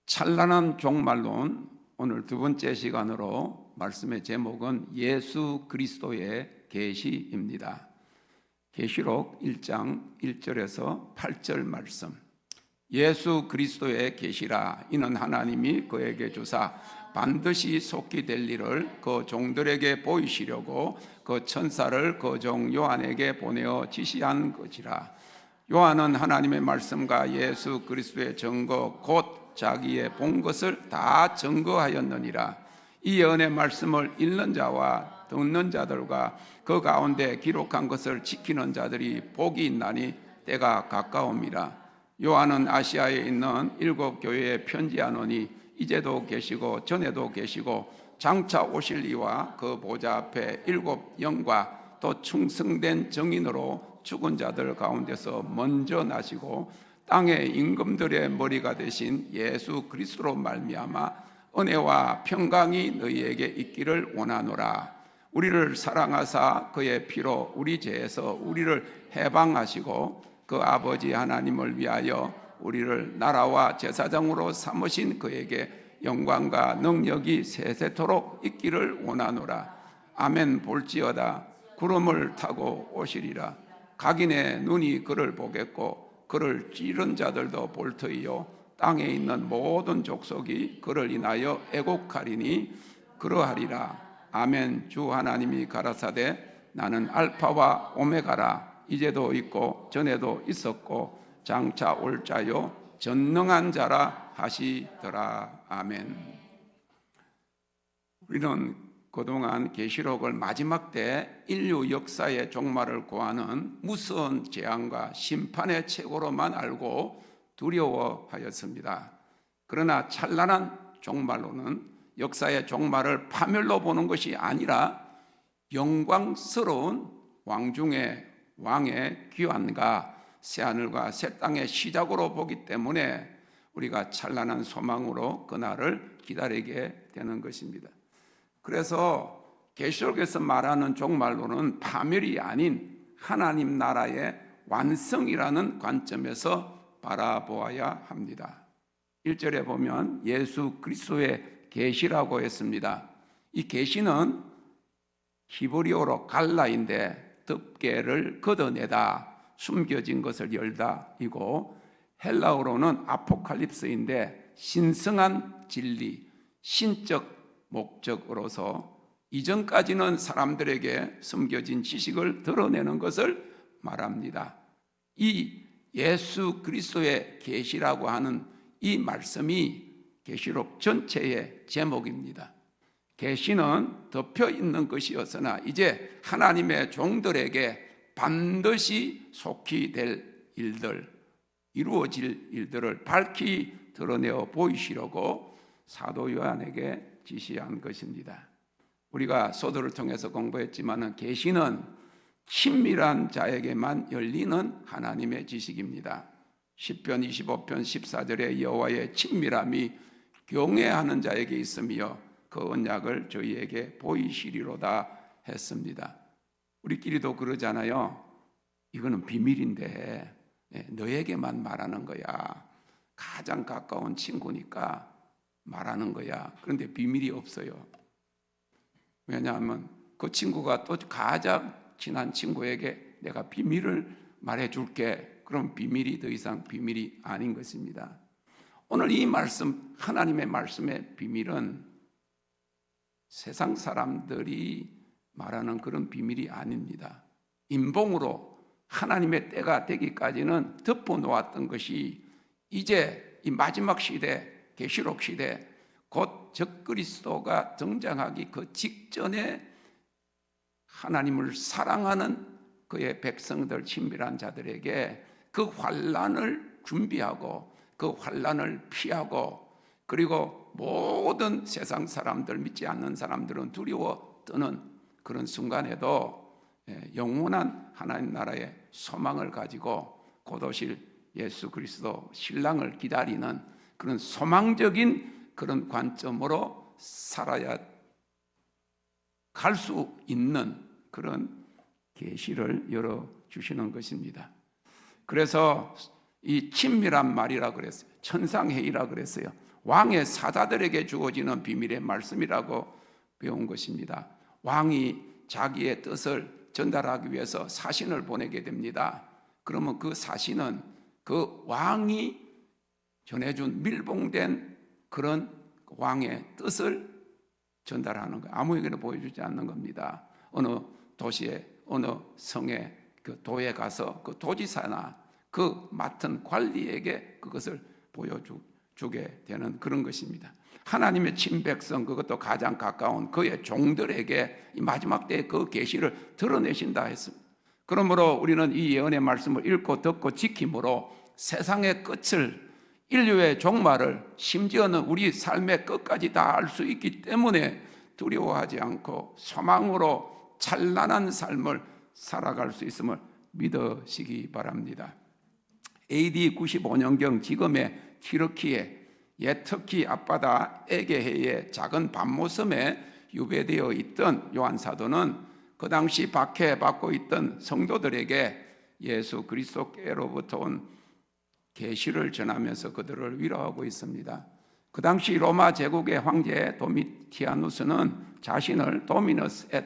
찬란한 종말론, 오늘 두 번째 시간으로 말씀의 제목은 예수 그리스도의 계시입니다. 계시록 1장 1절에서 8절 말씀. 예수 그리스도의 계시라. 이는 하나님이 그에게 주사 반드시 속히 될 일을 그 종들에게 보이시려고 그 천사를 그 종 요한에게 보내어 지시한 것이라. 요한은 하나님의 말씀과 예수 그리스도의 증거 곧 자기의 본 것을 다 증거하였느니라. 이 예언의 말씀을 읽는 자와 듣는 자들과 그 가운데 기록한 것을 지키는 자들이 복이 있나니 때가 가까움이라. 요한은 아시아에 있는 7 교회에 편지하노니 이제도 계시고 전에도 계시고 장차 오실 이와 그 보좌 앞에 7 영과 또 충성된 정인으로 죽은 자들 가운데서 먼저 나시고 땅의 임금들의 머리가 되신 예수 그리스도로 말미암아 은혜와 평강이 너희에게 있기를 원하노라. 우리를 사랑하사 그의 피로 우리 죄에서 우리를 해방하시고 그 아버지 하나님을 위하여 우리를 나라와 제사장으로 삼으신 그에게 영광과 능력이 세세토록 있기를 원하노라. 아멘. 볼지어다 구름을 타고 오시리라. 각인의 눈이 그를 보겠고 그를 찌른 자들도 볼 터이요 땅에 있는 모든 족속이 그를 인하여 애곡하리니 그러하리라. 아멘. 주 하나님이 가라사대 나는 알파와 오메가라. 이제도 있고 전에도 있었고 장차 올 자요 전능한 자라 하시더라. 아멘. 우리는 그동안 계시록을 마지막 때 인류 역사의 종말을 고하는 무서운 재앙과 심판의 책으로만 알고 두려워하였습니다. 그러나 찬란한 종말로는 역사의 종말을 파멸로 보는 것이 아니라 영광스러운 왕중의 왕의 귀환과 새하늘과 새 땅의 시작으로 보기 때문에 우리가 찬란한 소망으로 그날을 기다리게 되는 것입니다. 그래서 계시록에서 말하는 종말론은 파멸이 아닌 하나님 나라의 완성이라는 관점에서 바라보아야 합니다. 1절에 보면 예수 그리스도의 계시라고 했습니다. 이 계시는 히브리어로 갈라인데 덮개를 걷어내다, 숨겨진 것을 열다 이고 헬라어로는 아포칼립스인데 신성한 진리, 신적 목적으로서 이전까지는 사람들에게 숨겨진 지식을 드러내는 것을 말합니다. 이 예수 그리스도의 계시라고 하는 이 말씀이 계시록 전체의 제목입니다. 계시는 덮여 있는 것이었으나 이제 하나님의 종들에게 반드시 속히 될 일들, 이루어질 일들을 밝히 드러내어 보이시려고 사도 요한에게 지시한 것입니다. 우리가 소도를 통해서 공부했지만 계시는 친밀한 자에게만 열리는 하나님의 지식입니다. 시편 25편 14절에 여호와의 친밀함이 경외하는 자에게 있으며 그 언약을 저희에게 보이시리로다 했습니다. 우리끼리도 그러잖아요. 이거는 비밀인데 너에게만 말하는 거야. 가장 가까운 친구니까 말하는 거야. 그런데 비밀이 없어요. 왜냐하면 그 친구가 또 가장 친한 친구에게 내가 비밀을 말해줄게. 그럼 비밀이 더 이상 비밀이 아닌 것입니다. 오늘 이 말씀, 하나님의 말씀의 비밀은 세상 사람들이 말하는 그런 비밀이 아닙니다. 인봉으로 하나님의 때가 되기까지는 덮어놓았던 것이 이제 이 마지막 시대, 계시록 시대, 곧 적그리스도가 등장하기 그 직전에 하나님을 사랑하는 그의 백성들, 친밀한 자들에게 그 환난을 준비하고 그 환난을 피하고 그리고 모든 세상 사람들, 믿지 않는 사람들은 두려워 떠는 그런 순간에도 영원한 하나님 나라의 소망을 가지고 곧 오실 예수 그리스도 신랑을 기다리는 그런 소망적인 그런 관점으로 살아야 갈 수 있는 그런 계시를 열어주시는 것입니다. 그래서 이 친밀한 말이라 그랬어요. 천상회의라 그랬어요. 왕의 사자들에게 주어지는 비밀의 말씀이라고 배운 것입니다. 왕이 자기의 뜻을 전달하기 위해서 사신을 보내게 됩니다. 그러면 그 사신은 그 왕이 전해준 밀봉된 그런 왕의 뜻을 전달하는 거예요. 아무에게나 보여주지 않는 겁니다. 어느 도시에, 어느 성에, 그 도에 가서 그 도지사나 그 맡은 관리에게 그것을 보여주게 되는 그런 것입니다. 하나님의 친백성, 그것도 가장 가까운 그의 종들에게 이 마지막 때에 그 계시를 드러내신다 했습니다. 그러므로 우리는 이 예언의 말씀을 읽고 듣고 지킴으로 세상의 끝을, 인류의 종말을, 심지어는 우리 삶의 끝까지 다 알 수 있기 때문에 두려워하지 않고 소망으로 찬란한 삶을 살아갈 수 있음을 믿으시기 바랍니다. AD 95년경 지금의 튀르키예 옛 터키 앞바다 에게해의 작은 밤모섬에 유배되어 있던 요한 사도는 그 당시 박해받고 있던 성도들에게 예수 그리스도께로부터 온 계시를 전하면서 그들을 위로하고 있습니다. 그 당시 로마 제국의 황제 도미티아누스는 자신을 도미너스 앳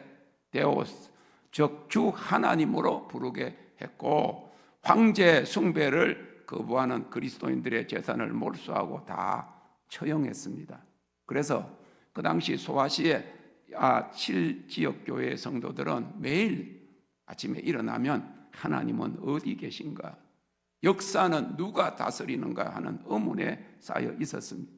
데오스, 즉 주 하나님으로 부르게 했고, 황제 숭배를 거부하는 그리스도인들의 재산을 몰수하고 다 처형했습니다. 그래서 그 당시 소아시의 7지역 교회의 성도들은 매일 아침에 일어나면 하나님은 어디 계신가, 역사는 누가 다스리는가 하는 의문에 쌓여 있었습니다.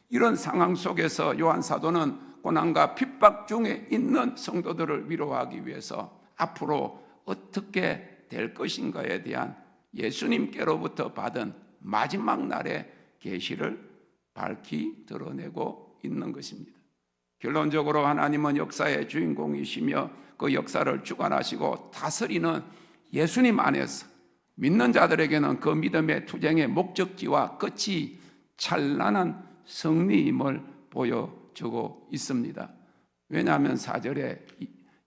이런 상황 속에서 요한 사도는 고난과 핍박 중에 있는 성도들을 위로하기 위해서 앞으로 어떻게 될 것인가에 대한 예수님께로부터 받은 마지막 날의 계시를 밝히 드러내고 있는 것입니다. 결론적으로 하나님은 역사의 주인공이시며 그 역사를 주관하시고 다스리는 예수님 안에서 믿는 자들에게는 그 믿음의 투쟁의 목적지와 끝이 찬란한 승리임을 보여주고 있습니다. 왜냐하면 4절에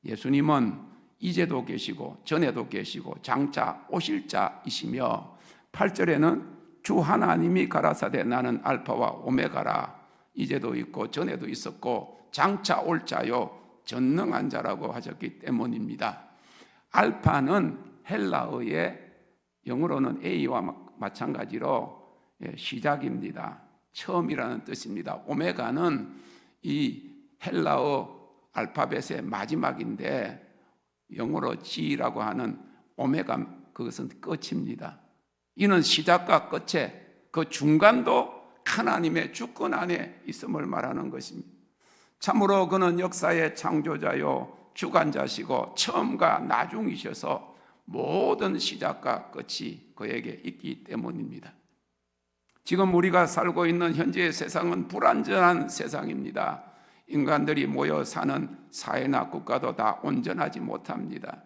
예수님은 이제도 계시고 전에도 계시고 장차 오실 자이시며, 8절에는 주 하나님이 가라사대 나는 알파와 오메가라, 이제도 있고 전에도 있었고 장차 올 자요 전능한 자라고 하셨기 때문입니다. 알파는 헬라어의 영어로는 A와 마찬가지로 시작입니다. 처음이라는 뜻입니다. 오메가는 이 헬라어 알파벳의 마지막인데 영어로 G라고 하는 오메가, 그것은 끝입니다. 이는 시작과 끝의 그 중간도 하나님의 주권 안에 있음을 말하는 것입니다. 참으로 그는 역사의 창조자요 주관자시고 처음과 나중이셔서 모든 시작과 끝이 그에게 있기 때문입니다. 지금 우리가 살고 있는 현재의 세상은 불완전한 세상입니다. 인간들이 모여 사는 사회나 국가도 다 온전하지 못합니다.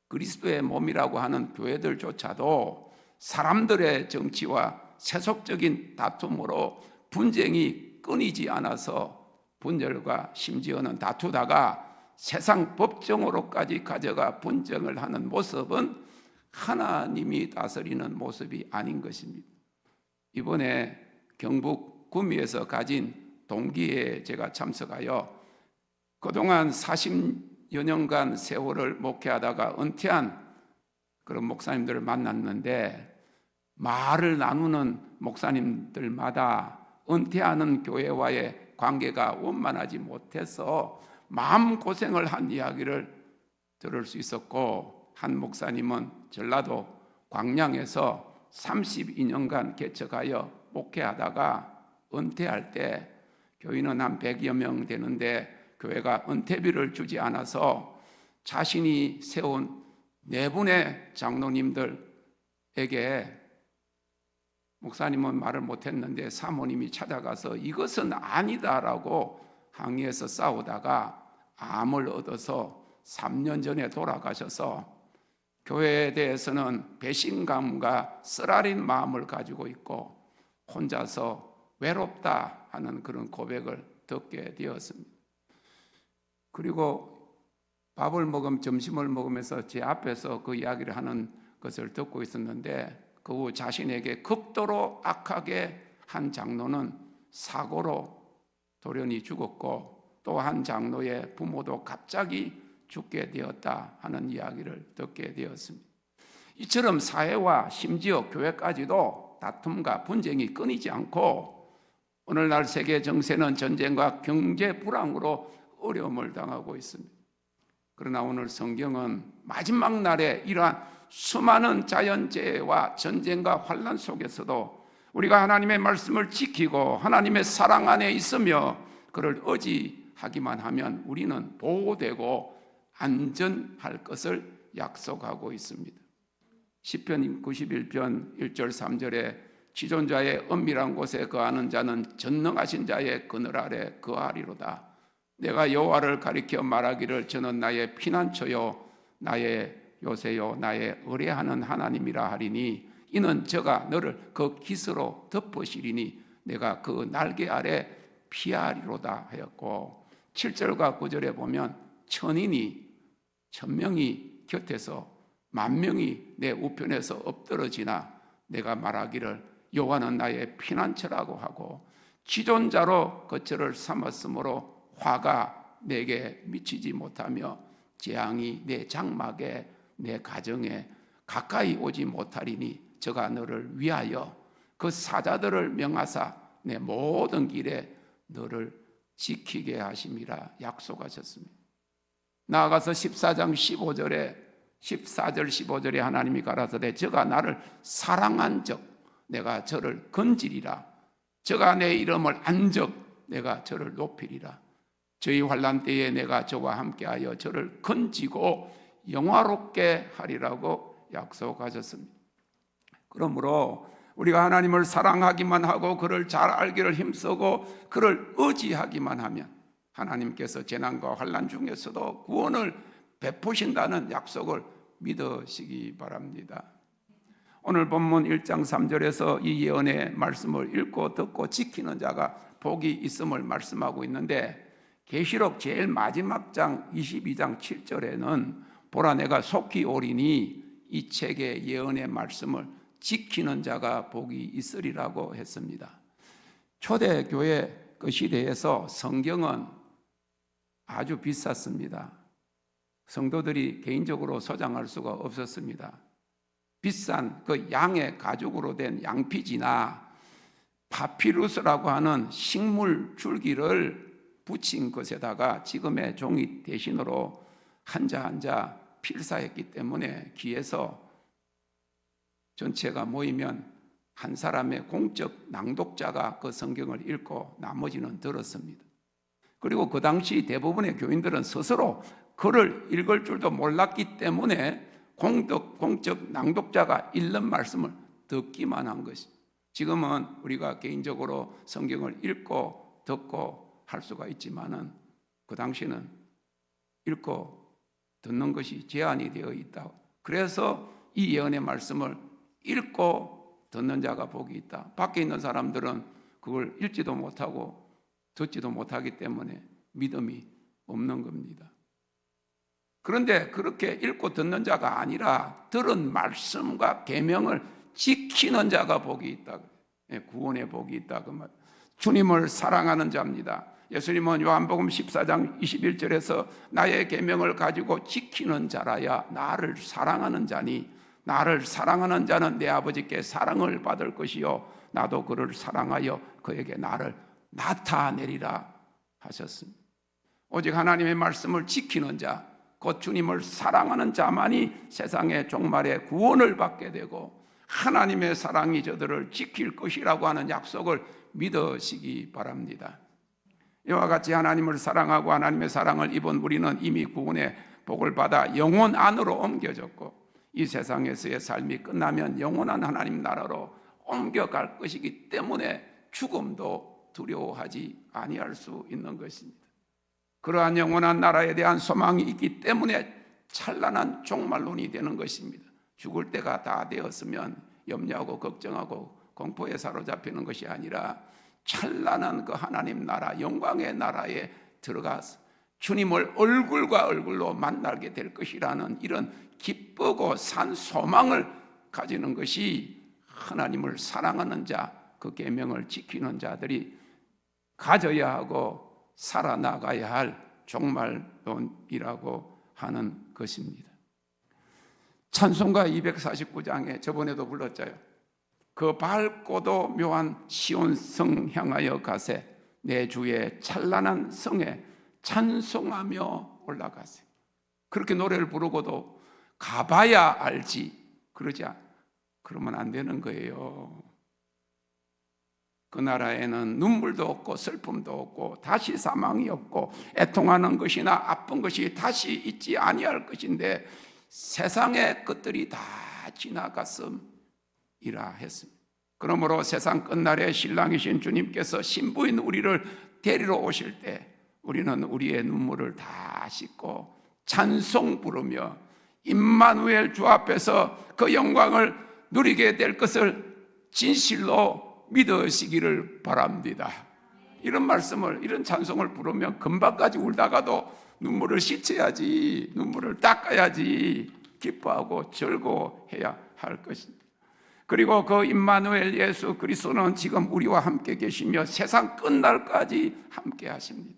그리스도의 몸이라고 하는 교회들조차도 사람들의 정치와 세속적인 다툼으로 분쟁이 끊이지 않아서 분열과 심지어는 다투다가 세상 법정으로까지 가져가 분쟁을 하는 모습은 하나님이 다스리는 모습이 아닌 것입니다. 이번에 경북 구미에서 가진 동기에 제가 참석하여 그동안 40여 년간 세월을 목회하다가 은퇴한 그런 목사님들을 만났는데, 말을 나누는 목사님들마다 은퇴하는 교회와의 관계가 원만하지 못해서 마음고생을 한 이야기를 들을 수 있었고, 한 목사님은 전라도 광양에서 32년간 개척하여 목회하다가 은퇴할 때 교인은 한 100여 명 되는데 교회가 은퇴비를 주지 않아서 자신이 세운 4분의 장로님들에게, 목사님은 말을 못했는데 사모님이 찾아가서 이것은 아니다라고 항의해서 싸우다가 암을 얻어서 3년 전에 돌아가셔서 교회에 대해서는 배신감과 쓰라린 마음을 가지고 있고 혼자서 외롭다 하는 그런 고백을 듣게 되었습니다. 그리고 점심을 먹으면서 제 앞에서 그 이야기를 하는 것을 듣고 있었는데, 그 후 자신에게 극도로 악하게 한 장로는 사고로 돌연히 죽었고, 또 한 장로의 부모도 갑자기 죽게 되었다 하는 이야기를 듣게 되었습니다. 이처럼 사회와 심지어 교회까지도 다툼과 분쟁이 끊이지 않고, 오늘날 세계 정세는 전쟁과 경제 불황으로 어려움을 당하고 있습니다. 그러나 오늘 성경은 마지막 날에 이러한 수많은 자연재해와 전쟁과 환난 속에서도 우리가 하나님의 말씀을 지키고 하나님의 사랑 안에 있으며 그를 의지하기만 하면 우리는 보호되고 안전할 것을 약속하고 있습니다. 시편 91편 1절 3절에 지존자의 은밀한 곳에 거하는 자는 전능하신 자의 그늘 아래 거하리로다. 내가 여호와를 가리켜 말하기를 저는 나의 피난처요 나의 요새요 나의 의뢰하는 하나님이라 하리니 이는 저가 너를 그 깃으로 덮으시리니 내가 그 날개 아래 피하리로다 하였고, 7절과 9절에 보면 천인이 천명이 곁에서 만명이 내 우편에서 엎드러지나 내가 말하기를 여호와는 나의 피난처라고 하고, 지존자로 거처를 삼았으므로 화가 내게 미치지 못하며 재앙이 내 장막에 내 가정에 가까이 오지 못하리니 저가 너를 위하여 그 사자들을 명하사 내 모든 길에 너를 지키게 하심이라 약속하셨습니다. 나아가서 14장 15절에 14절 15절에 하나님이 가라사대 저가 나를 사랑한 적 내가 저를 건지리라. 저가 내 이름을 안 적 내가 저를 높이리라. 저희 환난 때에 내가 저와 함께하여 저를 건지고 영화롭게 하리라고 약속하셨습니다. 그러므로 우리가 하나님을 사랑하기만 하고 그를 잘 알기를 힘쓰고 그를 의지하기만 하면 하나님께서 재난과 환난 중에서도 구원을 베푸신다는 약속을 믿으시기 바랍니다. 오늘 본문 1장 3절에서 이 예언의 말씀을 읽고 듣고 지키는 자가 복이 있음을 말씀하고 있는데, 계시록 제일 마지막 장 22장 7절에는 보라 내가 속히 오리니 이 책의 예언의 말씀을 지키는 자가 복이 있으리라고 했습니다. 초대교회 그 시대에서 성경은 아주 비쌌습니다. 성도들이 개인적으로 소장할 수가 없었습니다. 비싼 그 양의 가죽으로 된 양피지나 파피루스라고 하는 식물 줄기를 붙인 것에다가 지금의 종이 대신으로 한자 한자 필사했기 때문에 귀에서 전체가 모이면 한 사람의 공적 낭독자가 그 성경을 읽고 나머지는 들었습니다. 그리고 그 당시 대부분의 교인들은 스스로 글을 읽을 줄도 몰랐기 때문에 공적 낭독자가 읽는 말씀을 듣기만 한 것입니다. 지금은 우리가 개인적으로 성경을 읽고 듣고 할 수가 있지만은 그 당시는 읽고 듣는 것이 제한이 되어 있다. 그래서 이 예언의 말씀을 읽고 듣는 자가 복이 있다. 밖에 있는 사람들은 그걸 읽지도 못하고 듣지도 못하기 때문에 믿음이 없는 겁니다. 그런데 그렇게 읽고 듣는 자가 아니라 들은 말씀과 계명을 지키는 자가 복이 있다. 구원의 복이 있다. 그 말. 주님을 사랑하는 자입니다. 예수님은 요한복음 14장 21절에서 나의 계명을 가지고 지키는 자라야 나를 사랑하는 자니 나를 사랑하는 자는 내 아버지께 사랑을 받을 것이요 나도 그를 사랑하여 그에게 나를 나타내리라 하셨습니다. 오직 하나님의 말씀을 지키는 자, 곧 주님을 사랑하는 자만이 세상의 종말에 구원을 받게 되고 하나님의 사랑이 저들을 지킬 것이라고 하는 약속을 믿으시기 바랍니다. 이와 같이 하나님을 사랑하고 하나님의 사랑을 입은 우리는 이미 구원의 복을 받아 영혼 안으로 옮겨졌고 이 세상에서의 삶이 끝나면 영원한 하나님 나라로 옮겨갈 것이기 때문에 죽음도 두려워하지 아니할 수 있는 것입니다. 그러한 영원한 나라에 대한 소망이 있기 때문에 찬란한 종말론이 되는 것입니다. 죽을 때가 다 되었으면 염려하고 걱정하고 공포에 사로잡히는 것이 아니라 찬란한 그 하나님 나라, 영광의 나라에 들어가서 주님을 얼굴과 얼굴로 만나게 될 것이라는 이런 기쁘고 산 소망을 가지는 것이 하나님을 사랑하는 자, 그 계명을 지키는 자들이 가져야 하고 살아나가야 할 종말론이라고 하는 것입니다. 찬송가 249장에 저번에도 불렀잖아요. 그 밝고도 묘한 시온성 향하여 가세, 내 주의 찬란한 성에 찬송하며 올라가세. 그렇게 노래를 부르고도 가봐야 알지, 그러면 안 되는 거예요. 그 나라에는 눈물도 없고 슬픔도 없고 다시 사망이 없고 애통하는 것이나 아픈 것이 다시 있지 아니할 것인데 세상의 것들이 다 지나갔음이라 했습니다. 그러므로 세상 끝날에 신랑이신 주님께서 신부인 우리를 데리러 오실 때 우리는 우리의 눈물을 다 씻고 찬송 부르며 임마누엘 주 앞에서 그 영광을 누리게 될 것을 진실로 믿으시기를 바랍니다. 이런 말씀을, 이런 찬송을 부르면 금방까지 울다가도 눈물을 씻어야지, 눈물을 닦아야지 기뻐하고 즐거워해야 할 것입니다. 그리고 그 임마누엘 예수 그리스도는 지금 우리와 함께 계시며 세상 끝날까지 함께 하십니다.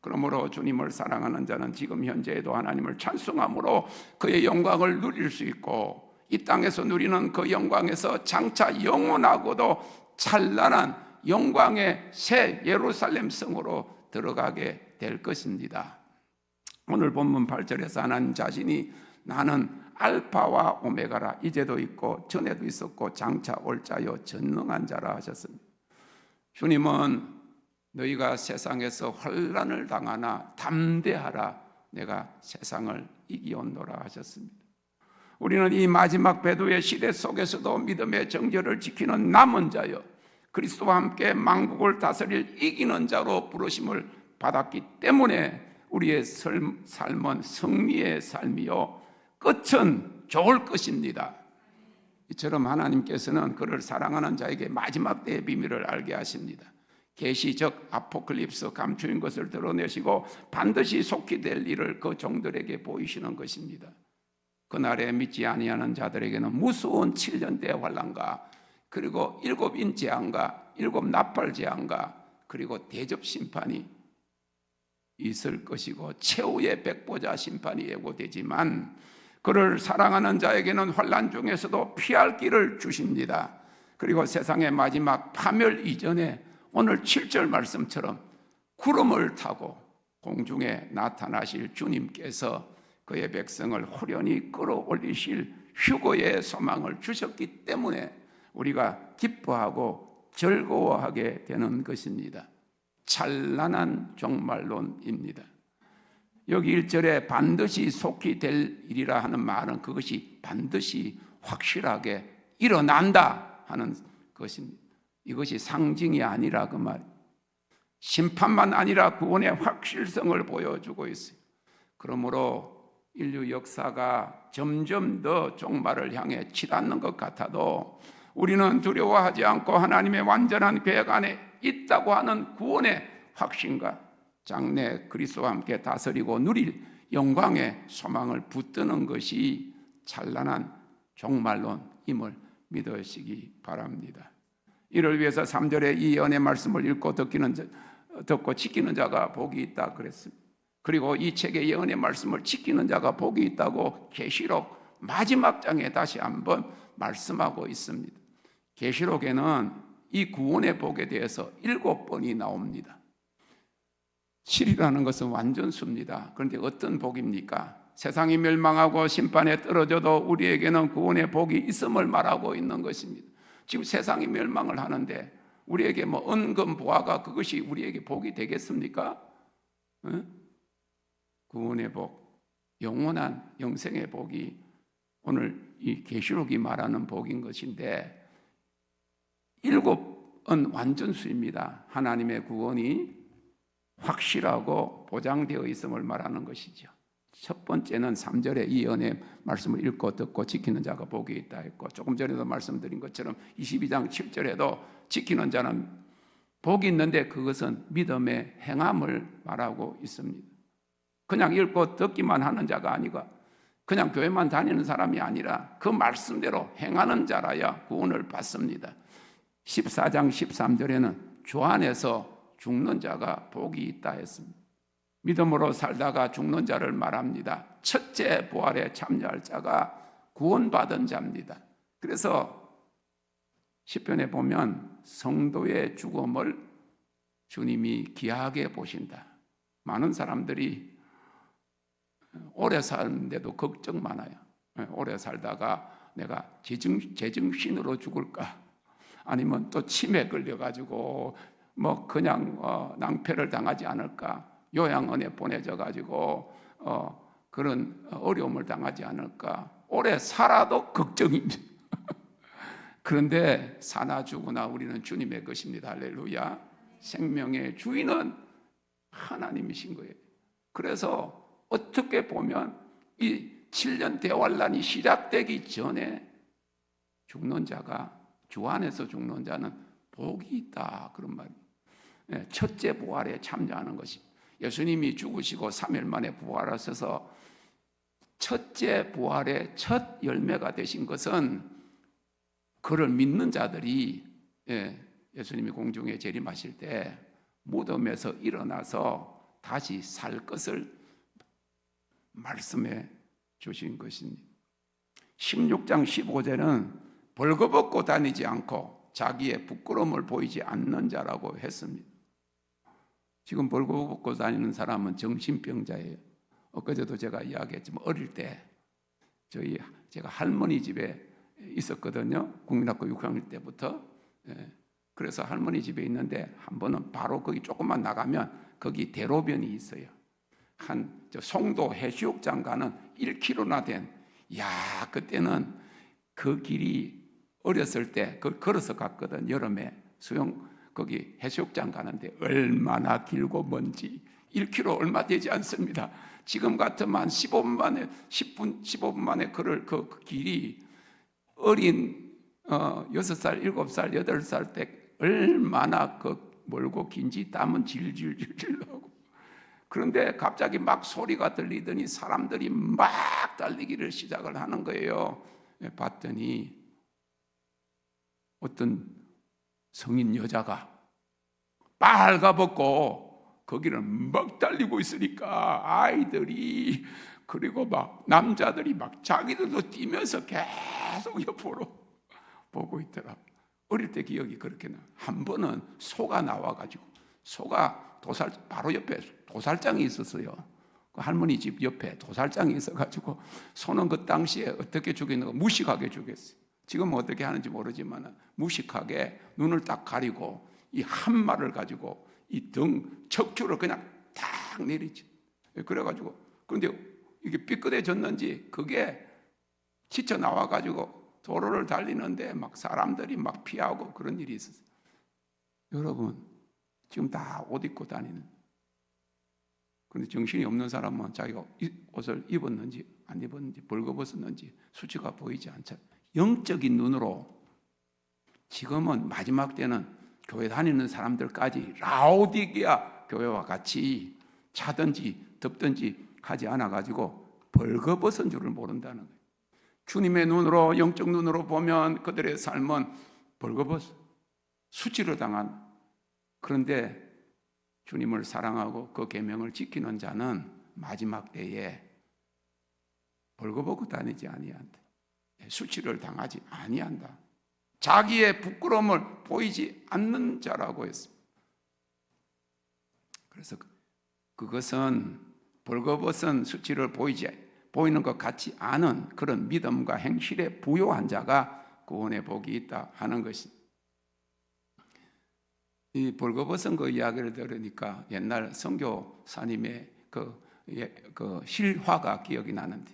그러므로 주님을 사랑하는 자는 지금 현재에도 하나님을 찬송함으로 그의 영광을 누릴 수 있고 이 땅에서 누리는 그 영광에서 장차 영원하고도 찬란한 영광의 새 예루살렘 성으로 들어가게 될 것입니다. 오늘 본문 8절에서 하나님 자신이 나는 알파와 오메가라, 이제도 있고 전에도 있었고 장차 올 자요 전능한 자라 하셨습니다. 주님은 너희가 세상에서 환난을 당하나 담대하라, 내가 세상을 이기었노라 하셨습니다. 우리는 이 마지막 배도의 시대 속에서도 믿음의 정절을 지키는 남은 자여 그리스도와 함께 만국을 다스릴 이기는 자로 부르심을 받았기 때문에 우리의 삶은 승리의 삶이요 끝은 좋을 것입니다. 이처럼 하나님께서는 그를 사랑하는 자에게 마지막 때의 비밀을 알게 하십니다. 계시 즉 아포클립스, 감추인 것을 드러내시고 반드시 속히 될 일을 그 종들에게 보이시는 것입니다. 그날에 믿지 아니하는 자들에게는 무서운 7년대의 환난과 그리고 7인 재앙과 7 나팔 재앙과 그리고 대접 심판이 있을 것이고 최후의 백보자 심판이 예고되지만 그를 사랑하는 자에게는 환난 중에서도 피할 길을 주십니다. 그리고 세상의 마지막 파멸 이전에 오늘 7절 말씀처럼 구름을 타고 공중에 나타나실 주님께서 그의 백성을 호련히 끌어올리실 휴거의 소망을 주셨기 때문에 우리가 기뻐하고 즐거워하게 되는 것입니다. 찬란한 종말론입니다. 여기 1절에 반드시 속히 될 일이라 하는 말은 그것이 반드시 확실하게 일어난다 하는 것입니다. 이것이 상징이 아니라 그 말, 심판만 아니라 구원의 확실성을 보여주고 있어요. 그러므로 인류 역사가 점점 더 종말을 향해 치닫는 것 같아도 우리는 두려워하지 않고 하나님의 완전한 계획 안에 있다고 하는 구원의 확신과 장래 그리스도와 함께 다스리고 누릴 영광의 소망을 붙드는 것이 찬란한 종말론임을 믿으시기 바랍니다. 이를 위해서 3절에 이 예언의 말씀을 읽고 듣고 지키는 자가 복이 있다 그랬습니다. 그리고 이 책의 예언의 말씀을 지키는 자가 복이 있다고 계시록 마지막 장에 다시 한번 말씀하고 있습니다. 계시록에는 이 구원의 복에 대해서 7번이 나옵니다. 7이라는 것은 완전수입니다. 그런데 어떤 복입니까? 세상이 멸망하고 심판에 떨어져도 우리에게는 구원의 복이 있음을 말하고 있는 것입니다. 지금 세상이 멸망을 하는데 우리에게 은금 보화가 그것이 우리에게 복이 되겠습니까? 구원의 복, 영원한 영생의 복이 오늘 이 계시록이 말하는 복인 것인데 7은 완전수입니다. 하나님의 구원이 확실하고 보장되어 있음을 말하는 것이죠. 첫 번째는 3절에 이 예언의 말씀을 읽고 듣고 지키는 자가 복이 있다 했고, 조금 전에도 말씀드린 것처럼 22장 7절에도 지키는 자는 복이 있는데 그것은 믿음의 행함을 말하고 있습니다. 그냥 읽고 듣기만 하는 자가 아니고 그냥 교회만 다니는 사람이 아니라 그 말씀대로 행하는 자라야 구원을 받습니다. 14장 13절에는 주 안에서 죽는 자가 복이 있다 했습니다. 믿음으로 살다가 죽는 자를 말합니다. 첫째 부활에 참여할 자가 구원받은 자입니다. 그래서 시편에 보면 성도의 죽음을 주님이 귀하게 보신다. 많은 사람들이 오래 사는데도 걱정 많아요. 오래 살다가 내가 제정신으로 죽을까? 아니면 또 치매 걸려가지고 뭐 그냥 낭패를 당하지 않을까? 요양원에 보내져가지고 그런 어려움을 당하지 않을까? 오래 살아도 걱정입니다. 그런데 사나 죽으나 우리는 주님의 것입니다. 할렐루야. 생명의 주인은 하나님이신 거예요. 그래서 어떻게 보면 이 7년 대환란이 시작되기 전에 죽는 자가, 주 안에서 죽는 자는 복이 있다, 그런 말이에요. 첫째 부활에 참여하는 것이, 예수님이 죽으시고 3일 만에 부활하셔서 첫째 부활의 첫 열매가 되신 것은 그를 믿는 자들이 예수님이 공중에 재림하실 때 무덤에서 일어나서 다시 살 것을 말씀해 주신 것입니다. 16장 15절은 벌거벗고 다니지 않고 자기의 부끄러움을 보이지 않는 자라고 했습니다. 지금 벌거벗고 다니는 사람은 정신병자예요. 엊그제도 제가 이야기했지만 어릴 때 제가 할머니 집에 있었거든요. 국민학교 6학년 때부터. 그래서 할머니 집에 있는데 한 번은 바로 거기 조금만 나가면 거기 대로변이 있어요. 저 송도 해수욕장 가는 1km나 된, 그때는 그 길이 어렸을 때 걸어서 갔거든. 여름에 거기 해수욕장 가는데 얼마나 길고 먼지, 1km 얼마 되지 않습니다. 지금 같으면 15분 만에 15분 만에 걸을 그 길이 어린 6살, 7살, 8살 때 얼마나 멀고 긴지 땀은 질질질 나고. 그런데 갑자기 막 소리가 들리더니 사람들이 막 달리기를 시작을 하는 거예요. 봤더니 어떤 성인 여자가 빨가벗고 거기를 막 달리고 있으니까 아이들이, 그리고 막 남자들이 막 자기들도 뛰면서 계속 옆으로 보고 있더라. 어릴 때 기억이 그렇게 나. 한 번은 소가 나와가지고, 소가 바로 옆에 도살장이 있었어요. 그 할머니 집 옆에 도살장이 있어가지고 소는 그 당시에 어떻게 죽였는가, 무식하게 죽였어요. 지금은 어떻게 하는지 모르지만 무식하게 눈을 딱 가리고 이 한 말을 가지고 이 척추를 그냥 탁 내리지. 그래가지고, 그런데 이게 삐끗해졌는지 그게 지쳐 나와가지고 도로를 달리는데 막 사람들이 막 피하고 그런 일이 있었어요. 여러분, 지금 다 옷 입고 다니는. 그런데 정신이 없는 사람은 자기가 옷을 입었는지 안 입었는지, 벌거벗었는지 수치가 보이지 않잖아요. 영적인 눈으로 지금은 마지막 때는 교회 다니는 사람들까지 라오디게아 교회와 같이 차든지 덥든지 하지 않아가지고 벌거벗은 줄을 모른다는 거예요. 주님의 눈으로, 영적 눈으로 보면 그들의 삶은 벌거벗 수치를 당한, 그런데 주님을 사랑하고 그 계명을 지키는 자는 마지막 때에 벌거벗고 다니지 아니한다. 수치를 당하지 아니한다. 자기의 부끄러움을 보이지 않는 자라고 했습니다. 그래서 그것은 벌거벗은 수치를 보이는 것 같지 않은 그런 믿음과 행실에 부요한 자가 구원의 복이 있다 하는 것입니다. 이 벌거벗은 그 이야기를 들으니까 옛날 선교사님의 그 실화가 기억이 나는데,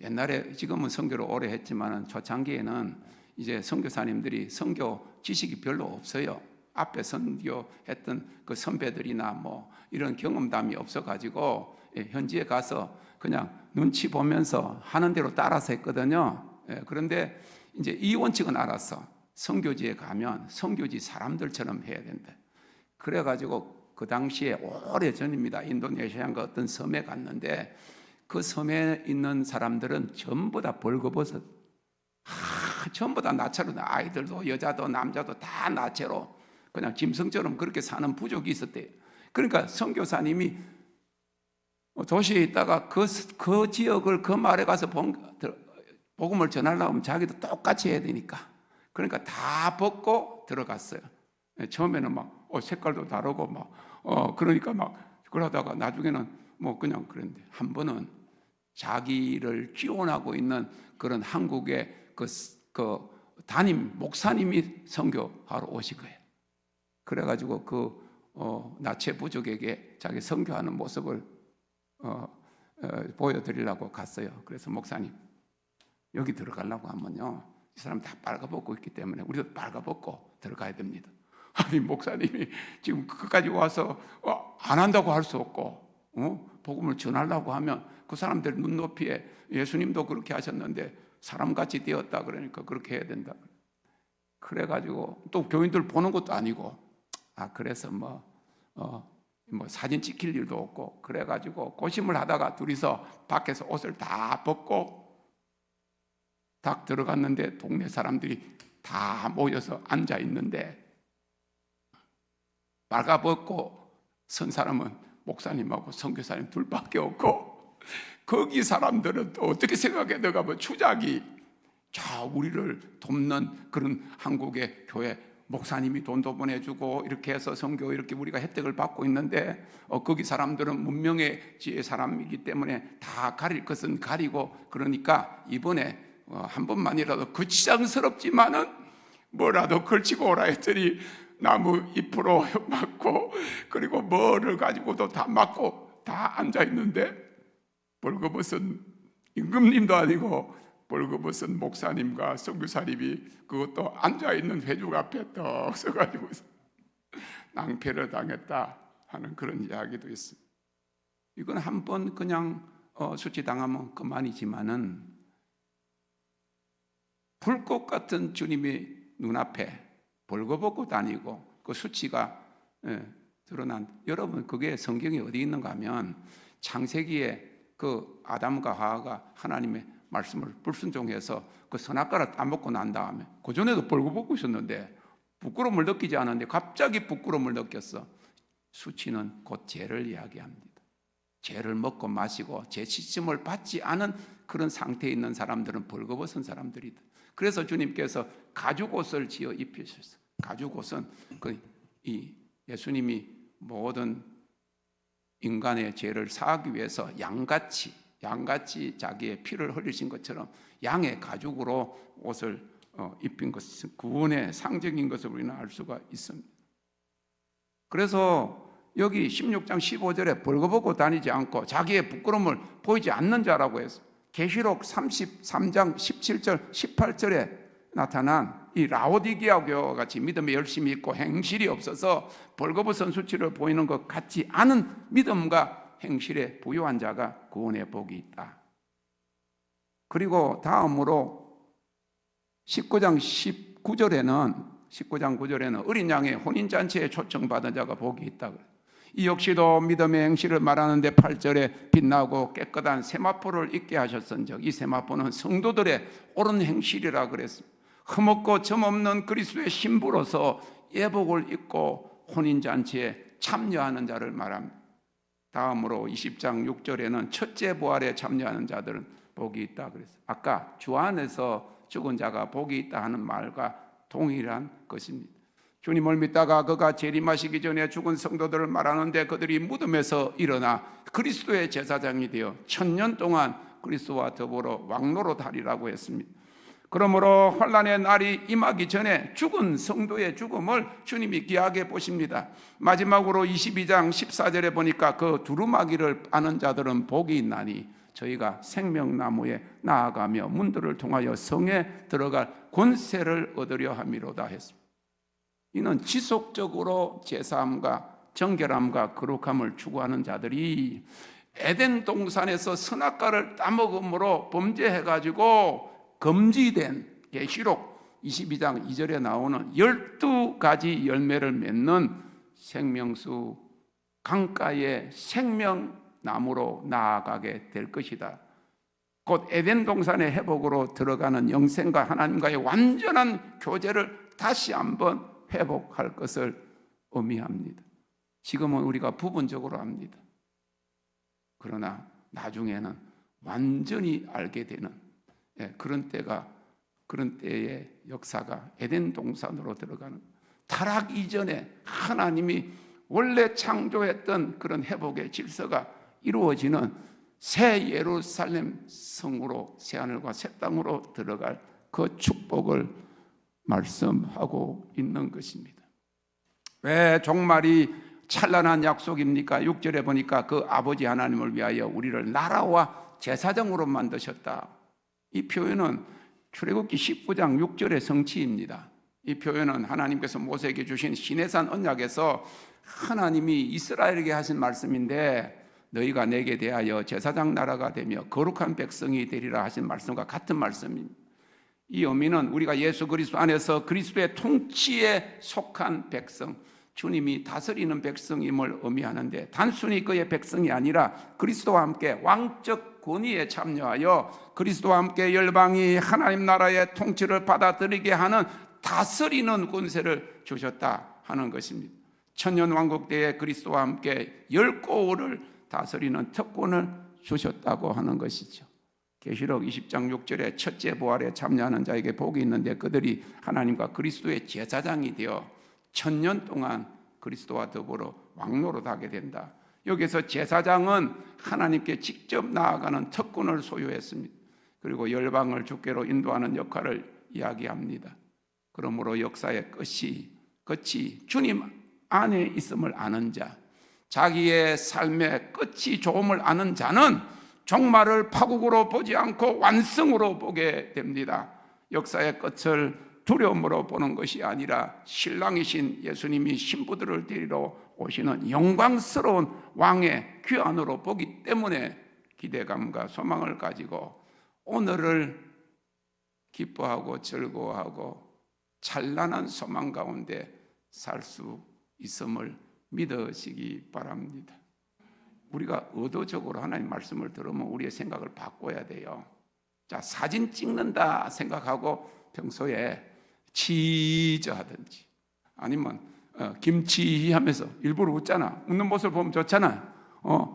옛날에, 지금은 선교를 오래 했지만 초창기에는 이제 선교사님들이 선교 지식이 별로 없어요. 앞에 선교했던 그 선배들이나 뭐 이런 경험담이 없어가지고 현지에 가서 그냥 눈치 보면서 하는 대로 따라서 했거든요. 그런데 이제 이 원칙은 알았어. 선교지에 가면 선교지 사람들처럼 해야 된다. 그래가지고 그 당시에 오래전입니다. 인도네시아인가 어떤 섬에 갔는데 그 섬에 있는 사람들은 전부 다 벌거벗었. 전부 다 나체로, 아이들도 여자도 남자도 다 나체로. 그냥 짐승처럼 그렇게 사는 부족이 있었대요. 그러니까 선교사님이 도시에 있다가 그 지역을 그 마을에 가서 복음을 전하려고 하면 자기도 똑같이 해야 되니까, 그러니까 다 벗고 들어갔어요. 처음에는 막 색깔도 다르고 막 그러니까 막 그러다가 나중에는 뭐 그냥 그랬는데, 한 번은 자기를 지원하고 있는 그런 한국의 그 담임 목사님이 선교하러 오신 거예요. 그래가지고 그 나체 부족에게 자기 선교하는 모습을 보여드리려고 갔어요. 그래서 목사님, 여기 들어가려고 하면요, 이 사람 다 빨가벗고 있기 때문에 우리도 빨가벗고 들어가야 됩니다. 아니, 목사님이 지금 그까지 와서 안 한다고 할 수 없고, 복음을 전하려고 하면 그 사람들 눈높이에, 예수님도 그렇게 하셨는데 사람같이 되었다 그러니까 그렇게 해야 된다. 그래가지고 또 교인들 보는 것도 아니고, 그래서 뭐 사진 찍힐 일도 없고, 그래가지고 고심을 하다가 둘이서 밖에서 옷을 다 벗고 딱 들어갔는데 동네 사람들이 다 모여서 앉아 있는데, 빨가벗고 선 사람은 목사님하고 선교사님 둘밖에 없고, 거기 사람들은 또 어떻게 생각해? 내가 뭐 추자기, 우리를 돕는 그런 한국의 교회 목사님이 돈도 보내주고 이렇게 해서 선교 이렇게 우리가 혜택을 받고 있는데, 거기 사람들은 문명의 지혜 사람이기 때문에 다 가릴 것은 가리고, 그러니까 이번에 한 번만이라도 거치장스럽지만은 뭐라도 걸치고 오라 했더니 나무 잎으로 맞고, 그리고 뭐를 가지고도 다 맞고 다 앉아 있는데, 벌거벗은 임금님도 아니고 벌거벗은 목사님과 선교사님이 그것도 앉아있는 회중 앞에 떡 서가지고 낭패를 당했다 하는 그런 이야기도 있습니다. 이건 한 번 그냥 수치당하면 그만이지만은, 불꽃 같은 주님이 눈앞에 벌거벗고 다니고 그 수치가 드러난, 여러분 그게 성경에 어디 있는가 하면, 창세기에 그 아담과 하와가 하나님의 말씀을 불순종해서 그 선악과를 따먹고 난 다음에, 그전에도 벌거벗고 있었는데 부끄러움을 느끼지 않았는데 갑자기 부끄러움을 느꼈어. 수치는 곧 죄를 이야기합니다. 죄를 먹고 마시고 죄 씻음을 받지 않은 그런 상태에 있는 사람들은 벌거벗은 사람들이다. 그래서 주님께서 가죽옷을 지어 입히셨어요. 가죽옷은 예수님이 모든 인간의 죄를 사하기 위해서 양같이 자기의 피를 흘리신 것처럼 양의 가죽으로 옷을 입힌 것은 구원의 상징인 것을 우리는 알 수가 있습니다. 그래서 여기 16장 15절에 벌거벗고 다니지 않고 자기의 부끄러움을 보이지 않는 자라고 해서, 계시록 33장 17절 18절에 나타난 이 라오디게아 교회와 같이 믿음에 열심히 있고 행실이 없어서 벌거벗은 수치를 보이는 것 같지 않은 믿음과 행실에 부유한 자가 구원의 복이 있다. 그리고 다음으로 19장 9절에는 어린 양의 혼인잔치에 초청받은 자가 복이 있다. 이 역시도 믿음의 행실을 말하는데 8절에 빛나고 깨끗한 세마포를 입게 하셨은즉, 이 세마포는 성도들의 옳은 행실이라 그랬습니다. 흠없고 점없는 그리스도의 신부로서 예복을 입고 혼인잔치에 참여하는 자를 말합니다. 다음으로 20장 6절에는 첫째 부활에 참여하는 자들은 복이 있다 그랬어요. 아까 주 안에서 죽은 자가 복이 있다 하는 말과 동일한 것입니다. 주님을 믿다가 그가 재림하시기 전에 죽은 성도들을 말하는데, 그들이 무덤에서 일어나 그리스도의 제사장이 되어 1000년 동안 그리스도와 더불어 왕노릇하리라고 했습니다. 그러므로 환난의 날이 임하기 전에 죽은 성도의 죽음을 주님이 귀하게 보십니다. 마지막으로 22장 14절에 보니까 그 두루마기를 아는 자들은 복이 있나니 저희가 생명나무에 나아가며 문들을 통하여 성에 들어갈 권세를 얻으려 함이로다 했습니다. 이는 지속적으로 제사함과 정결함과 거룩함을 추구하는 자들이 에덴 동산에서 선악과를 따먹음으로 범죄해가지고 금지된, 계시록 22장 2절에 나오는 12가지 열매를 맺는 생명수 강가의 생명나무로 나아가게 될 것이다. 곧 에덴 동산의 회복으로 들어가는 영생과 하나님과의 완전한 교제를 다시 한번 회복할 것을 의미합니다. 지금은 우리가 부분적으로 압니다. 그러나 나중에는 완전히 알게 되는 그런 때의 역사가 에덴 동산으로 들어가는, 타락 이전에 하나님이 원래 창조했던 그런 회복의 질서가 이루어지는 새 예루살렘 성으로, 새 하늘과 새 땅으로 들어갈 그 축복을 말씀하고 있는 것입니다. 왜 종말이 찬란한 약속입니까? 6절에 보니까 그 아버지 하나님을 위하여 우리를 나라와 제사장으로 만드셨다. 이 표현은 출애굽기 19장 6절의 성취입니다. 이 표현은 하나님께서 모세에게 주신 시내산 언약에서 하나님이 이스라엘에게 하신 말씀인데, 너희가 내게 대하여 제사장 나라가 되며 거룩한 백성이 되리라 하신 말씀과 같은 말씀입니다. 이 의미는 우리가 예수 그리스도 안에서 그리스도의 통치에 속한 백성, 주님이 다스리는 백성임을 의미하는데, 단순히 그의 백성이 아니라 그리스도와 함께 왕적 권위에 참여하여 그리스도와 함께 열방이 하나님 나라의 통치를 받아들이게 하는 다스리는 권세를 주셨다 하는 것입니다. 천년왕국 때에 그리스도와 함께 열 고을을 다스리는 특권을 주셨다고 하는 것이죠. 계시록 20장 6절에 첫째 부활에 참여하는 자에게 복이 있는데 그들이 하나님과 그리스도의 제사장이 되어 천년 동안 그리스도와 더불어 왕노릇하게 된다. 여기서 제사장은 하나님께 직접 나아가는 특권을 소유했습니다. 그리고 열방을 주께로 인도하는 역할을 이야기합니다. 그러므로 역사의 끝이 주님 안에 있음을 아는 자, 자기의 삶의 끝이 좋음을 아는 자는 종말을 파국으로 보지 않고 완성으로 보게 됩니다. 역사의 끝을 두려움으로 보는 것이 아니라 신랑이신 예수님이 신부들을 데리러 오시는 영광스러운 왕의 귀환으로 보기 때문에 기대감과 소망을 가지고 오늘을 기뻐하고 즐거워하고 찬란한 소망 가운데 살 수 있음을 믿으시기 바랍니다. 우리가 의도적으로 하나님 말씀을 들으면 우리의 생각을 바꿔야 돼요. 자, 사진 찍는다 생각하고 평소에 치즈 하든지 아니면 김치 하면서 일부러 웃잖아. 웃는 모습을 보면 좋잖아.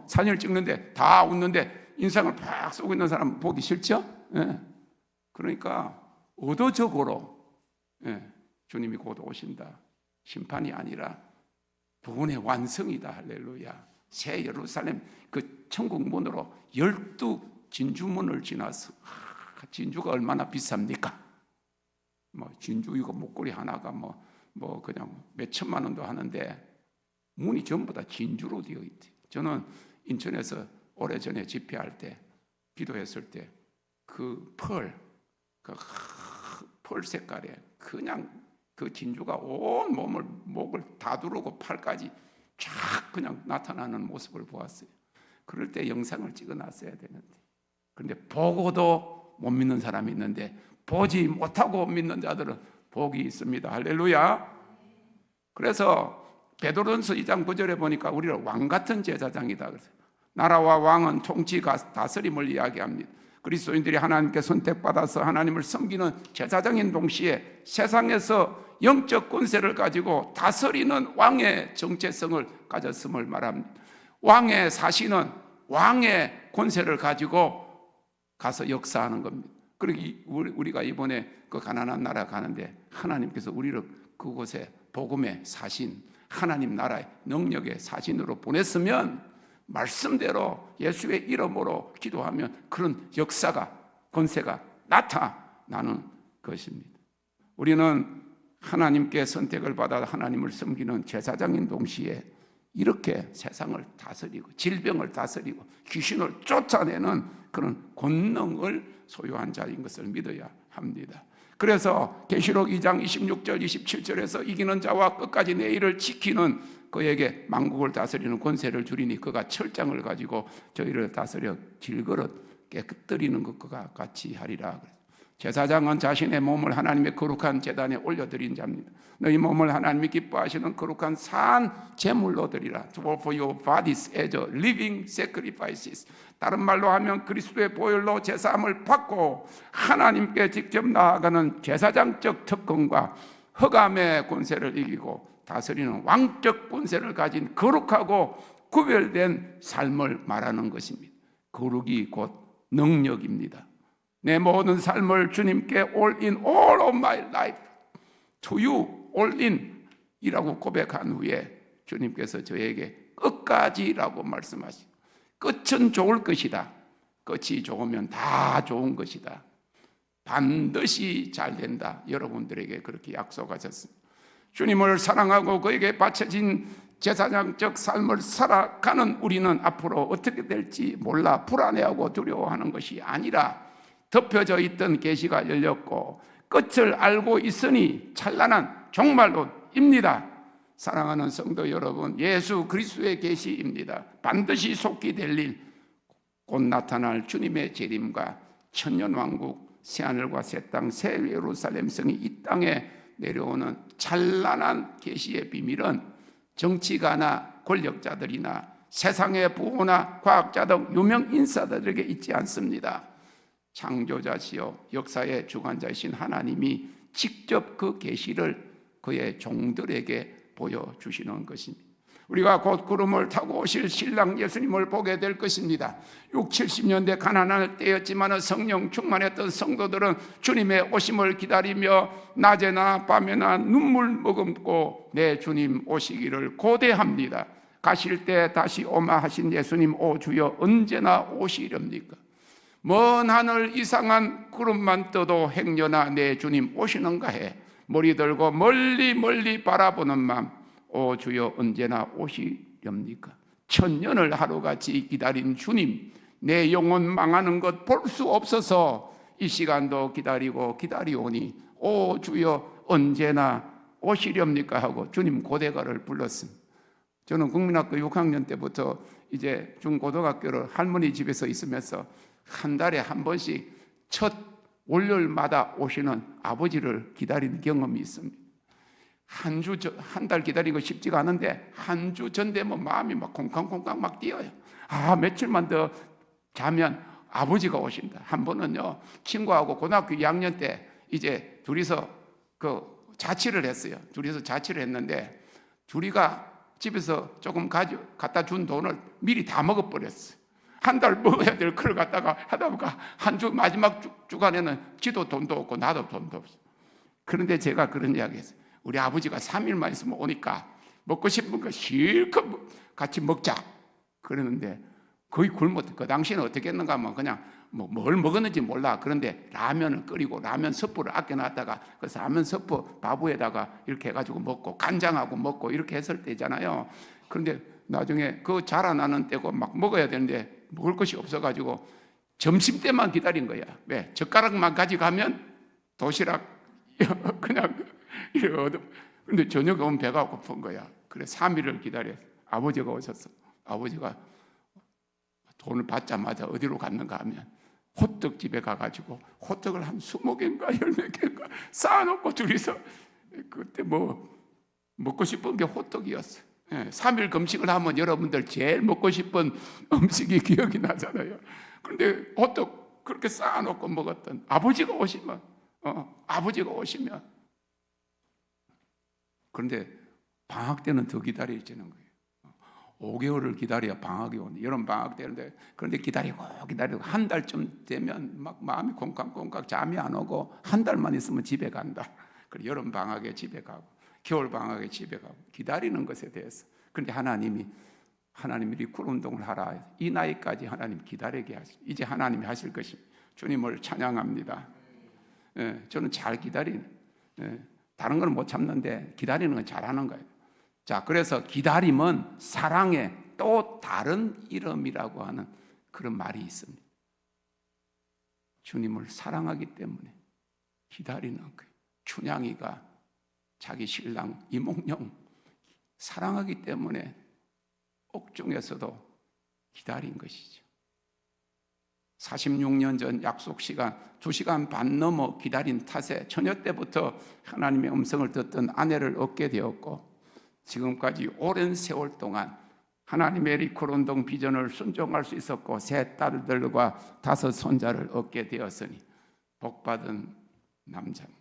사진을 찍는데 다 웃는데 인상을 팍 쏘고 있는 사람 보기 싫죠? 그러니까 의도적으로 주님이 곧 오신다. 심판이 아니라 구원의 완성이다. 할렐루야. 새 예루살렘 그 천국 문으로 12 진주문을 지나서, 진주가 얼마나 비쌉니까? 진주 이거 목걸이 하나가 그냥 몇 천만 원도 하는데 문이 전부 다 진주로 되어 있대. 저는 인천에서 오래전에 집회할 때, 기도했을 때 그 펄 색깔에 그냥 그 진주가 온 목을 다 두르고 팔까지 쫙 그냥 나타나는 모습을 보았어요. 그럴 때 영상을 찍어놨어야 되는데, 그런데 보고도 못 믿는 사람이 있는데 보지 못하고 믿는 자들은 복이 있습니다. 할렐루야. 그래서 베드로전서 2장 9절에 보니까 우리를 왕같은 제사장이다 그랬어요. 나라와 왕은 통치 다스림을 이야기합니다. 그리스도인들이 하나님께 선택받아서 하나님을 섬기는 제사장인 동시에 세상에서 영적 권세를 가지고 다스리는 왕의 정체성을 가졌음을 말합니다. 왕의 사신은 왕의 권세를 가지고 가서 역사하는 겁니다. 그리고 우리가 이번에 그 가나안 나라 가는데 하나님께서 우리를 그곳에 복음의 사신, 하나님 나라의 능력의 사신으로 보냈으면 말씀대로 예수의 이름으로 기도하면 그런 역사가, 권세가 나타나는 것입니다. 우리는 하나님께 선택을 받아 하나님을 섬기는 제사장인 동시에 이렇게 세상을 다스리고 질병을 다스리고 귀신을 쫓아내는 그런 권능을 소유한 자인 것을 믿어야 합니다. 그래서 계시록 2장 26절 27절에서 이기는 자와 끝까지 내 일을 지키는 그에게 만국을 다스리는 권세를 주리니 그가 철장을 가지고 저희를 다스려 질그릇 깨끗드리는 것과 같이 하리라. 제사장은 자신의 몸을 하나님의 거룩한 제단에 올려드린 자입니다. 너희 몸을 하나님이 기뻐하시는 거룩한 산 제물로 드리라. To offer your bodies as a living sacrifices. 다른 말로 하면 그리스도의 보혈로 제사함을 받고 하나님께 직접 나아가는 제사장적 특권과 흑암의 권세를 이기고 다스리는 왕적 권세를 가진 거룩하고 구별된 삶을 말하는 것입니다. 거룩이 곧 능력입니다. 내 모든 삶을 주님께 all in all of my life to you all in 이라고 고백한 후에 주님께서 저에게 끝까지라고 말씀하시고, 끝은 좋을 것이다. 끝이 좋으면 다 좋은 것이다. 반드시 잘 된다. 여러분들에게 그렇게 약속하셨습니다. 주님을 사랑하고 그에게 바쳐진 제사장적 삶을 살아가는 우리는 앞으로 어떻게 될지 몰라 불안해하고 두려워하는 것이 아니라 덮여져 있던 계시가 열렸고 끝을 알고 있으니 찬란한 종말론입니다. 사랑하는 성도 여러분, 예수 그리스도의 계시입니다. 반드시 속히 될 일, 곧 나타날 주님의 재림과 천년왕국, 새하늘과 새 땅, 새 예루살렘 성이 이 땅에 내려오는 찬란한 계시의 비밀은 정치가나 권력자들이나 세상의 부호나 과학자 등 유명 인사들에게 있지 않습니다. 창조자시요 역사의 주관자이신 하나님이 직접 그 계시를 그의 종들에게 보여주시는 것입니다. 우리가 곧 구름을 타고 오실 신랑 예수님을 보게 될 것입니다. 60, 70년대 가난할 때였지만 성령 충만했던 성도들은 주님의 오심을 기다리며 낮에나 밤에나 눈물 머금고 내 주님 오시기를 고대합니다. 가실 때 다시 오마 하신 예수님, 오 주여 언제나 오시렵니까? 먼 하늘 이상한 구름만 떠도 행여나 내 주님 오시는가 해 머리 들고 멀리 멀리 바라보는 마음, 오 주여 언제나 오시렵니까? 천년을 하루같이 기다린 주님, 내 영혼 망하는 것 볼 수 없어서 이 시간도 기다리고 기다리오니 오 주여 언제나 오시렵니까 하고 주님 고대가를 불렀습니다. 저는 국민학교 6학년 때부터 이제 중고등학교를 할머니 집에서 있으면서 한 달에 한 번씩 첫 월요일마다 오시는 아버지를 기다리는 경험이 있습니다. 한 달 기다리고 쉽지가 않은데 한 주 전 되면 마음이 막 콩쾅콩쾅 막 뛰어요. 며칠만 더 자면 아버지가 오신다. 한 번은요, 친구하고 고등학교 2학년 때 이제 둘이서 자취를 했어요. 둘이서 자취를 했는데 둘이가 집에서 조금 갖다 준 돈을 미리 다 먹어버렸어요. 한 달 먹어야 될 걸 갖다가 하다 보니까 한 주 마지막 주간에는 지도 돈도 없고 나도 돈도 없어. 그런데 제가 그런 이야기 했어요. 우리 아버지가 3일만 있으면 오니까 먹고 싶은 거 실컷 같이 먹자. 그러는데 거의 굶었대. 그 당시에는 어떻게 했는가 하면 그냥 뭘 먹었는지 몰라. 그런데 라면을 끓이고 라면 스프를 아껴놨다가 그 라면 스프 바구에다가 이렇게 해가지고 먹고 간장하고 먹고 이렇게 했을 때잖아요. 그런데 나중에 그 자라나는 때고 막 먹어야 되는데 먹을 것이 없어가지고 점심 때만 기다린 거야. 왜? 젓가락만 가져가면 도시락 그냥 이렇게 얻어. 근데 저녁에 오면 배가 고픈 거야. 그래 3일을 기다려. 아버지가 오셨어. 아버지가 돈을 받자마자 어디로 갔는가 하면 호떡집에 가가지고 호떡을 한 20개인가 10몇 개인가 쌓아놓고 둘이서 그때 먹고 싶은 게 호떡이었어. 3일 금식을 하면 여러분들 제일 먹고 싶은 음식이 기억이 나잖아요. 그런데 호떡 그렇게 쌓아놓고 먹었던 아버지가 오시면 그런데 방학 때는 더 기다려지는 거예요. 5개월을 기다려야 방학이 오는 여름 방학 때인데 그런데 기다리고 한 달쯤 되면 막 마음이 콩깍콩깍 잠이 안 오고 한 달만 있으면 집에 간다. 그리고 여름 방학에 집에 가고 겨울 방학에 집에 가고 기다리는 것에 대해서. 그런데 하나님이 리쿨 운동을 하라. 이 나이까지 하나님 기다리게 하시. 이제 하나님이 하실 것입니다. 주님을 찬양합니다. 저는 잘 기다리는. 다른 건 못 참는데 기다리는 건 잘하는 거예요. 자, 그래서 기다림은 사랑의 또 다른 이름이라고 하는 그런 말이 있습니다. 주님을 사랑하기 때문에 기다리는 거예요. 춘향이가 자기 신랑 이몽룡 사랑하기 때문에 옥중에서도 기다린 것이죠. 46년 전 약속 시간 2시간 반 넘어 기다린 탓에 처녀 때부터 하나님의 음성을 듣던 아내를 얻게 되었고 지금까지 오랜 세월 동안 하나님의 리콜 운동 비전을 순종할 수 있었고 세 딸들과 5 손자를 얻게 되었으니 복받은 남자입니다.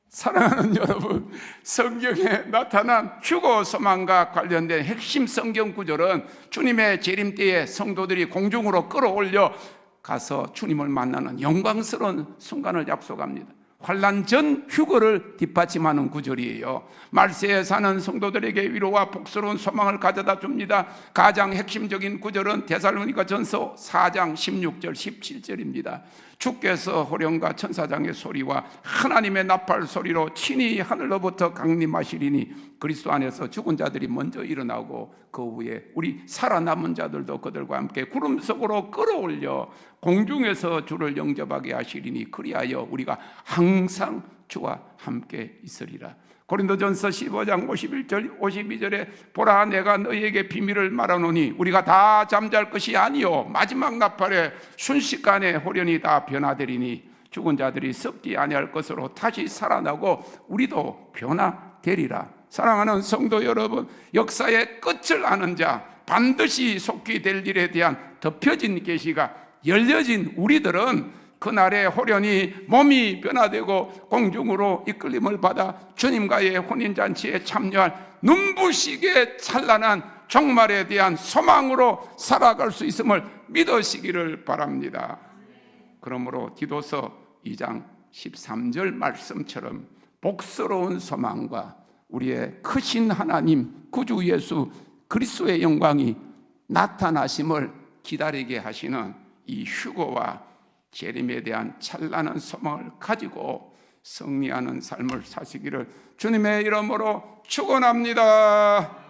사랑하는 여러분, 성경에 나타난 휴거 소망과 관련된 핵심 성경 구절은 주님의 재림 때에 성도들이 공중으로 끌어올려 가서 주님을 만나는 영광스러운 순간을 약속합니다. 환난 전 휴거를 뒷받침하는 구절이에요. 말세에 사는 성도들에게 위로와 복스러운 소망을 가져다 줍니다. 가장 핵심적인 구절은 데살로니가전서 4장 16절 17절입니다. 주께서 호령과 천사장의 소리와 하나님의 나팔 소리로 친히 하늘로부터 강림하시리니 그리스도 안에서 죽은 자들이 먼저 일어나고 그 후에 우리 살아남은 자들도 그들과 함께 구름 속으로 끌어올려 공중에서 주를 영접하게 하시리니 그리하여 우리가 항상 주와 함께 있으리라. 고린도전서 15장 51절 52절에 보라 내가 너희에게 비밀을 말하노니 우리가 다 잠잘 것이 아니요 마지막 나팔에 순식간에 호련히 다 변화되리니 죽은 자들이 썩지 아니할 것으로 다시 살아나고 우리도 변화되리라. 사랑하는 성도 여러분, 역사의 끝을 아는 자, 반드시 속히 될 일에 대한 덮여진 계시가 열려진 우리들은 그날에 호련히 몸이 변화되고 공중으로 이끌림을 받아 주님과의 혼인잔치에 참여할 눈부시게 찬란한 종말에 대한 소망으로 살아갈 수 있음을 믿으시기를 바랍니다. 그러므로 디도서 2장 13절 말씀처럼 복스러운 소망과 우리의 크신 하나님 구주 예수 그리스도의 영광이 나타나심을 기다리게 하시는 이 휴거와 재림에 대한 찬란한 소망을 가지고 승리하는 삶을 사시기를 주님의 이름으로 축원합니다.